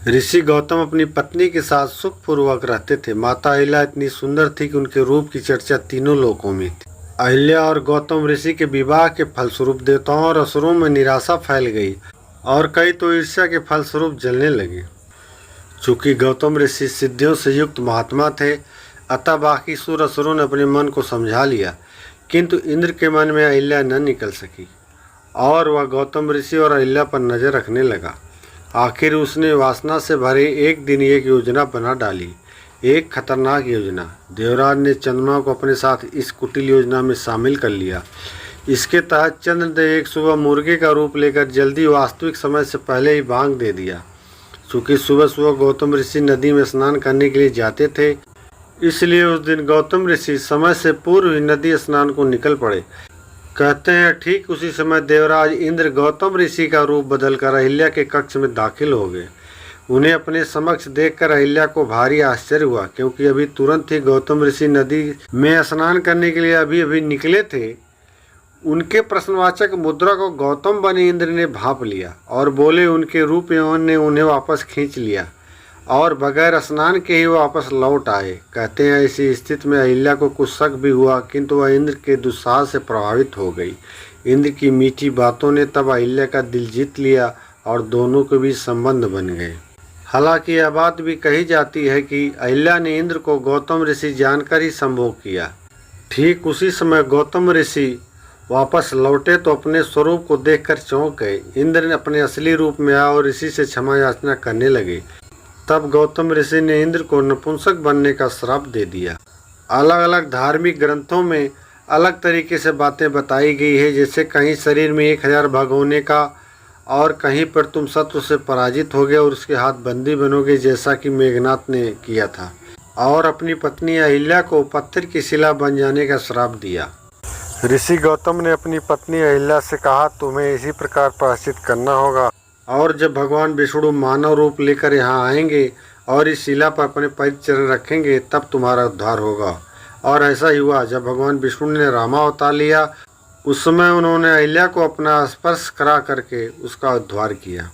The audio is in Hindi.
ऋषि गौतम अपनी पत्नी के साथ सुखपूर्वक रहते थे। माता अहिल्या इतनी सुंदर थी कि उनके रूप की चर्चा तीनों लोकों में थी। अहिल्या और गौतम ऋषि के विवाह के फलस्वरूप देवताओं और असुरों में निराशा फैल गई और कई तो ईर्ष्या के फलस्वरूप जलने लगे। चूंकि गौतम ऋषि सिद्धियों से युक्त महात्मा थे, अतः बाकी सुर असुरों ने अपने मन को समझा लिया, किंतु इंद्र के मन में अहिल्या न निकल सकी और वह गौतम ऋषि और अहिल्या पर नजर रखने लगा। आखिर उसने वासना से भरे एक दिन एक योजना बना डाली, एक खतरनाक योजना। देवराज ने चंद्रमा को अपने साथ इस कुटिल योजना में शामिल कर लिया। इसके तहत चंद्रदेव एक सुबह मुर्गे का रूप लेकर जल्दी वास्तविक समय से पहले ही बांग दे दिया। चूँकि सुबह सुबह गौतम ऋषि नदी में स्नान करने के लिए जाते थे, इसलिए उस दिन गौतम ऋषि समय से पूर्व ही नदी स्नान को निकल पड़े। कहते हैं ठीक उसी समय देवराज इंद्र गौतम ऋषि का रूप बदलकर अहिल्या के कक्ष में दाखिल हो गए। उन्हें अपने समक्ष देखकर अहिल्या को भारी आश्चर्य हुआ, क्योंकि अभी तुरंत ही गौतम ऋषि नदी में स्नान करने के लिए अभी निकले थे। उनके प्रश्नवाचक मुद्रा को गौतम बने इंद्र ने भांप लिया और बोले उनके रूप यौवन ने उन्हें वापस खींच लिया और बगैर स्नान के ही वापस लौट आए। कहते हैं ऐसी स्थिति में अहिल्या को कुछ शक भी हुआ, किंतु वह इंद्र के दुस्साहस से प्रभावित हो गई। इंद्र की मीठी बातों ने तब अहिल्या का दिल जीत लिया और दोनों के बीच संबंध बन गए। हालांकि यह बात भी कही जाती है कि अहिल्या ने इंद्र को गौतम ऋषि जानकर ही संभोग किया। ठीक उसी समय गौतम ऋषि वापस लौटे तो अपने स्वरूप को देखकर चौंक गए। इंद्र ने अपने असली रूप में आया और ऋषि से क्षमा याचना करने लगे। तब गौतम ऋषि ने इंद्र को नपुंसक बनने का श्राप दे दिया। अलग अलग धार्मिक ग्रंथों में अलग तरीके से बातें बताई गई है, जैसे कहीं शरीर में 1000 भाग होने का और कहीं पर तुम शत्रु से पराजित होगे और उसके हाथ बंदी बनोगे, जैसा कि मेघनाथ ने किया था, और अपनी पत्नी अहिल्या को पत्थर की शिला बन जाने का श्राप दिया। ऋषि गौतम ने अपनी पत्नी अहिल्या से कहा, तुम्हें इसी प्रकार प्रायश्चित करना होगा और जब भगवान विष्णु मानव रूप लेकर यहाँ आएंगे और इस शिला पर अपने पैर चरण रखेंगे, तब तुम्हारा उद्धार होगा। और ऐसा ही हुआ। जब भगवान विष्णु ने रामा अवतार लिया, उस समय उन्होंने अहिल्या को अपना स्पर्श करा करके उसका उद्धार किया।